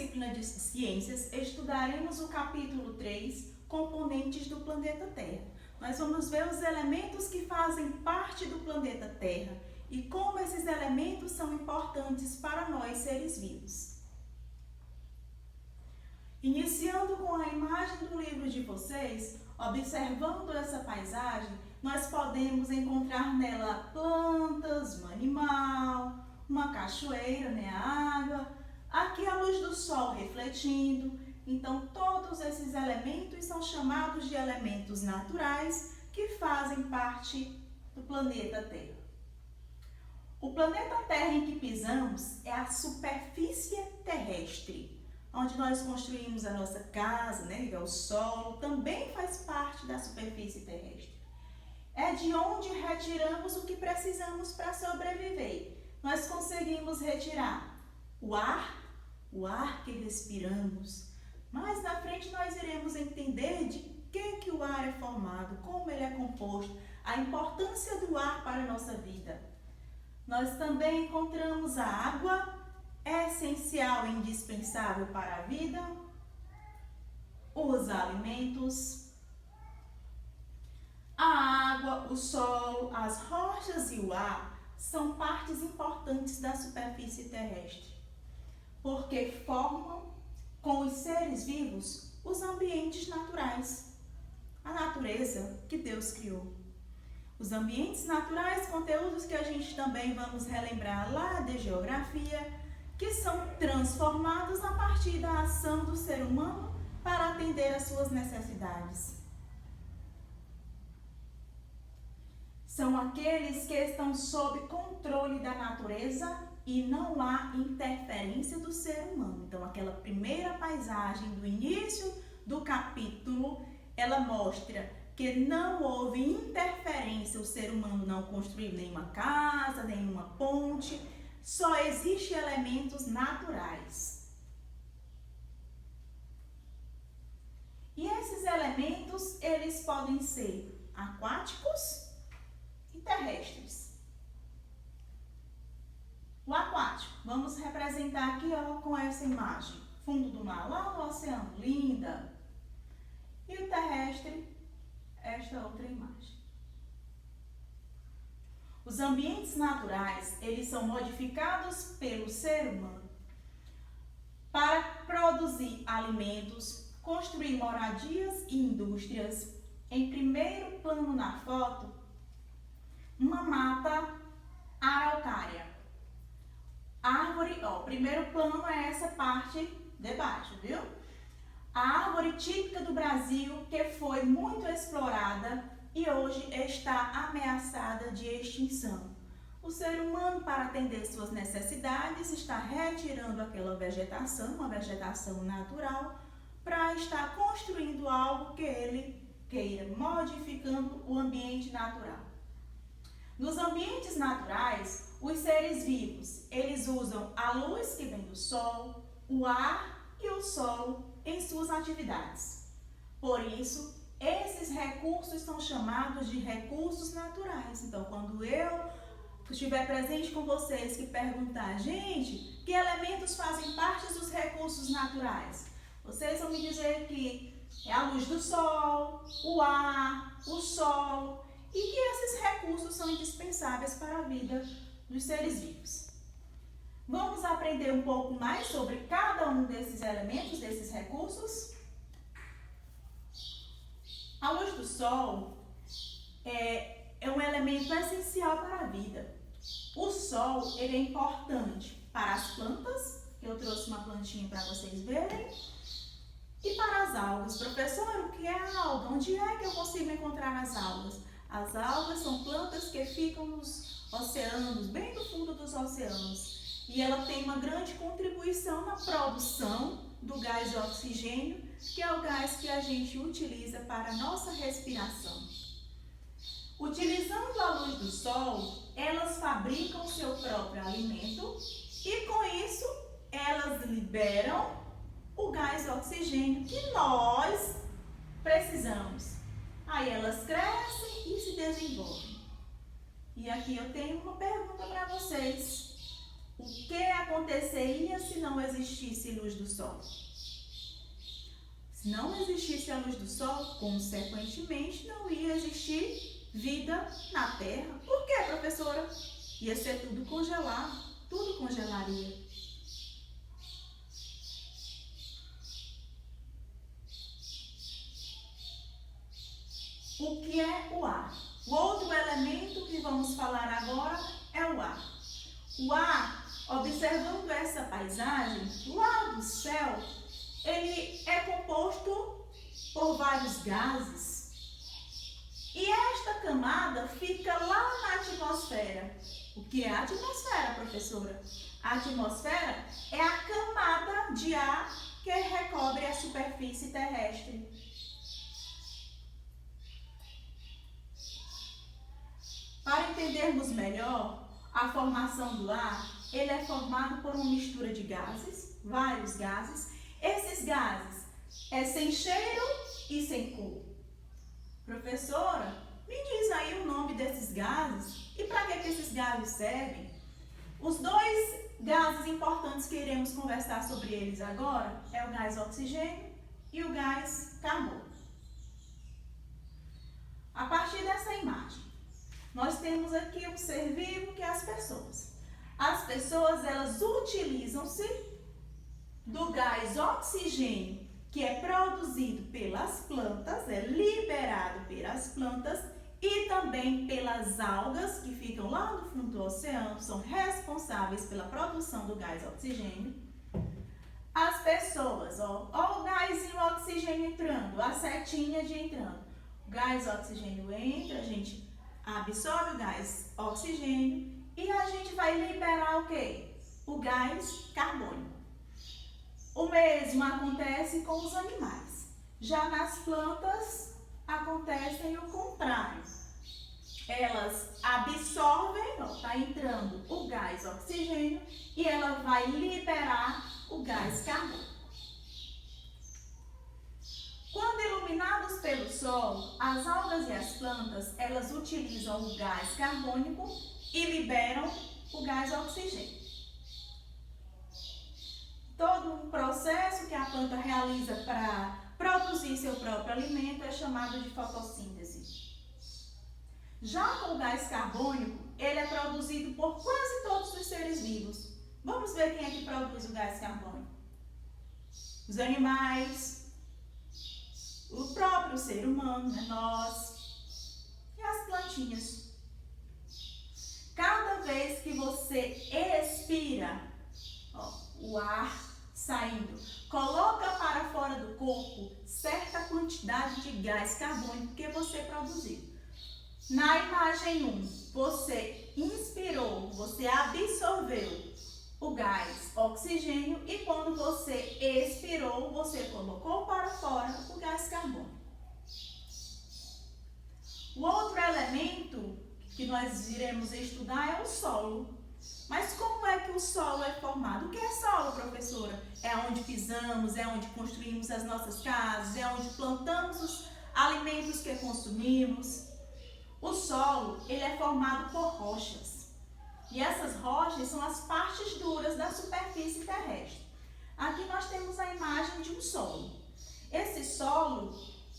disciplina de ciências, estudaremos o capítulo 3, componentes do planeta Terra. Nós vamos ver os elementos que fazem parte do planeta Terra e como esses elementos são importantes para nós, seres vivos. Iniciando com a imagem do livro de vocês, observando essa paisagem, nós podemos encontrar nela plantas, um animal, uma cachoeira, a água, aqui a luz do sol refletindo. Então, todos esses elementos são chamados de elementos naturais que fazem parte do planeta Terra. O planeta Terra em que pisamos é a superfície terrestre, onde nós construímos a nossa casa, que é o solo, também faz parte da superfície terrestre. É de onde retiramos o que precisamos para sobreviver. Nós conseguimos retirar o ar que respiramos. Mais na frente nós iremos entender de que o ar é formado, como ele é composto, a importância do ar para a nossa vida. Nós também encontramos a água, essencial e indispensável para a vida, os alimentos, a água, o solo, as rochas e o ar são partes importantes da superfície terrestre, porque formam com os seres vivos os ambientes naturais, a natureza que Deus criou. Os ambientes naturais, conteúdos que a gente também vamos relembrar lá de geografia, que são transformados a partir da ação do ser humano para atender às suas necessidades. São aqueles que estão sob controle da natureza e não há interferência do ser humano. Então, aquela primeira paisagem do início do capítulo, ela mostra que não houve interferência, o ser humano não construiu nenhuma casa, nenhuma ponte, só existem elementos naturais. E esses elementos, eles podem ser aquáticos e terrestres. O aquático, vamos representar aqui com essa imagem. Fundo do mar, lá no oceano, linda. E o terrestre, esta outra imagem. Os ambientes naturais, eles são modificados pelo ser humano para produzir alimentos, construir moradias e indústrias. Em primeiro plano na foto, uma mata araucária. Árvore, primeiro plano é essa parte de baixo, viu? A árvore típica do Brasil que foi muito explorada e hoje está ameaçada de extinção. O ser humano, para atender suas necessidades, está retirando aquela vegetação, uma vegetação natural, para estar construindo algo que ele queira, modificando o ambiente natural. Nos ambientes naturais, os seres vivos, eles usam a luz que vem do sol, o ar e o solo em suas atividades. Por isso, esses recursos são chamados de recursos naturais. Então, quando eu estiver presente com vocês que perguntar, gente, que elementos fazem parte dos recursos naturais? Vocês vão me dizer que é a luz do sol, o ar, o solo e que esses recursos são indispensáveis para a vida dos seres vivos. Vamos aprender um pouco mais sobre cada um desses elementos, desses recursos? A luz do sol é um elemento essencial para a vida. O sol, ele é importante para as plantas, que eu trouxe uma plantinha para vocês verem, e para as algas. Professor, o que é a alga? Onde é que eu consigo encontrar as algas? As algas são plantas que ficam nos oceanos, bem no fundo dos oceanos. E ela tem uma grande contribuição na produção do gás de oxigênio, que é o gás que a gente utiliza para a nossa respiração. Utilizando a luz do sol, elas fabricam seu próprio alimento e com isso elas liberam o gás de oxigênio que nós precisamos. Aí elas crescem e se desenvolvem. E aqui eu tenho uma pergunta para vocês. O que aconteceria se não existisse luz do sol? Se não existisse a luz do sol, consequentemente não ia existir vida na Terra. Por quê, professora? Ia ser tudo congelado, tudo congelaria. O que é o ar? O outro elemento que vamos falar agora é o ar. O ar, observando essa paisagem, lá do céu, ele é composto por vários gases. E esta camada fica lá na atmosfera. O que é a atmosfera, professora? A atmosfera é a camada de ar que recobre a superfície terrestre. Para entendermos melhor a formação do ar, ele é formado por uma mistura de gases, vários gases. Esses gases é sem cheiro e sem cor. Professora, me diz aí o nome desses gases e para que esses gases servem? Os dois gases importantes que iremos conversar sobre eles agora é o gás oxigênio e o gás carbono. A partir dessa imagem, nós temos aqui um ser vivo que é as pessoas. As pessoas, elas utilizam-se do gás oxigênio, que é produzido pelas plantas, é liberado pelas plantas e também pelas algas que ficam lá no fundo do oceano, são responsáveis pela produção do gás oxigênio. As pessoas, ó o gásinho oxigênio entrando, a setinha de entrando. O gás oxigênio entra, a gente absorve o gás oxigênio e a gente vai liberar o quê? O gás carbônico. O mesmo acontece com os animais. Já nas plantas acontece o contrário. Elas absorvem, está entrando o gás oxigênio e ela vai liberar o gás carbônico. Quando iluminados pelo sol, as algas e as plantas, elas utilizam o gás carbônico e liberam o gás oxigênio. Todo um processo que a planta realiza para produzir seu próprio alimento é chamado de fotossíntese. Já com o gás carbônico, ele é produzido por quase todos os seres vivos. Vamos ver quem é que produz o gás carbônico. Os animais, o próprio ser humano, nós e as plantinhas. Cada vez que você expira, o ar saindo, coloca para fora do corpo certa quantidade de gás carbônico que você produziu. Na imagem 1, você inspirou, você absorveu o gás oxigênio e quando você expirou, você colocou para fora o gás carbônico. O outro elemento que nós iremos estudar é o solo. Mas como é que o solo é formado? O que é solo, professora? É onde pisamos, é onde construímos as nossas casas, é onde plantamos os alimentos que consumimos. O solo, ele é formado por rochas. E essas rochas são as partes duras da superfície terrestre. Aqui nós temos a imagem de um solo. Esse solo,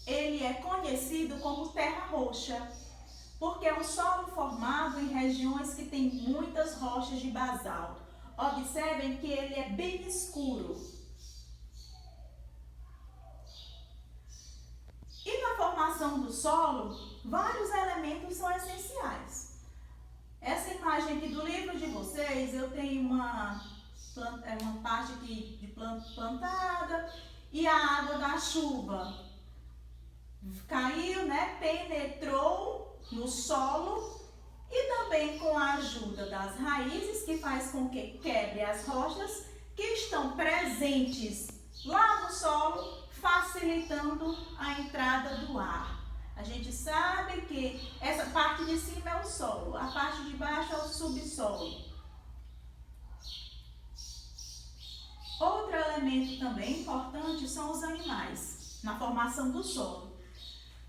ele é conhecido como terra roxa, porque é um solo formado em regiões que tem muitas rochas de basalto. Observem que ele é bem escuro. E na formação do solo, vários elementos são essenciais. Essa imagem aqui do livro de vocês, eu tenho uma parte aqui de planta plantada e a água da chuva caiu, penetrou no solo e também com a ajuda das raízes que faz com que quebre as rochas que estão presentes lá no solo, facilitando a entrada do ar. A gente sabe que essa parte de cima é o solo, a parte de baixo é o subsolo. Outro elemento também importante são os animais na formação do solo.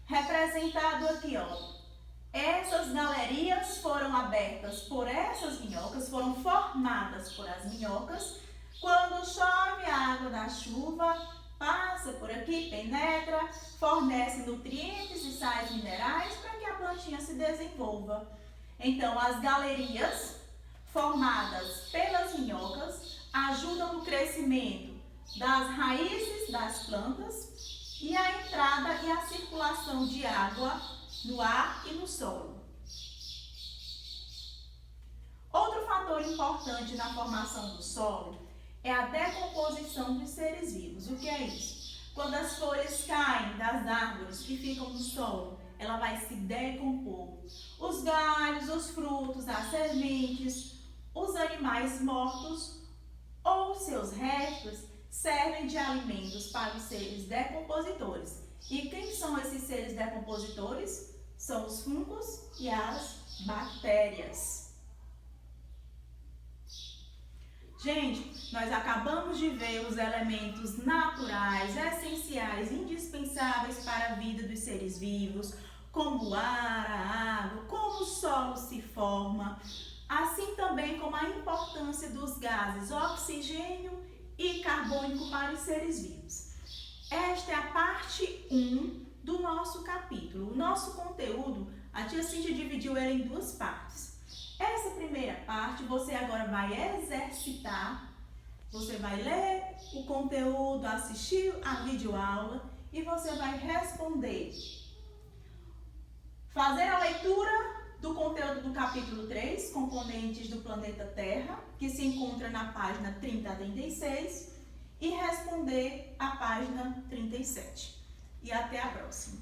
Representado aqui, essas galerias foram abertas cobertas por essas minhocas, foram formadas por as minhocas. Quando chove, a água da chuva passa por aqui, penetra, fornece nutrientes e sais minerais para que a plantinha se desenvolva. Então, as galerias formadas pelas minhocas ajudam no crescimento das raízes das plantas e a entrada e a circulação de água no ar e no solo. Outro fator importante na formação do solo é a decomposição dos seres vivos. O que é isso? Quando as folhas caem das árvores que ficam no solo, ela vai se decompor. Os galhos, os frutos, as sementes, os animais mortos ou seus restos servem de alimentos para os seres decompositores. E quem são esses seres decompositores? São os fungos e as bactérias. Gente, nós acabamos de ver os elementos naturais, essenciais, indispensáveis para a vida dos seres vivos, como o ar, a água, como o solo se forma, assim também como a importância dos gases oxigênio e carbônico para os seres vivos. Esta é a parte 1 do nosso capítulo. O nosso conteúdo, a tia Cíntia dividiu ele em 2 partes. Essa primeira parte você agora vai exercitar, você vai ler o conteúdo, assistir a videoaula e você vai responder. Fazer a leitura do conteúdo do capítulo 3, componentes do planeta Terra, que se encontra na página 30 a 36, e responder a página 37. E até a próxima.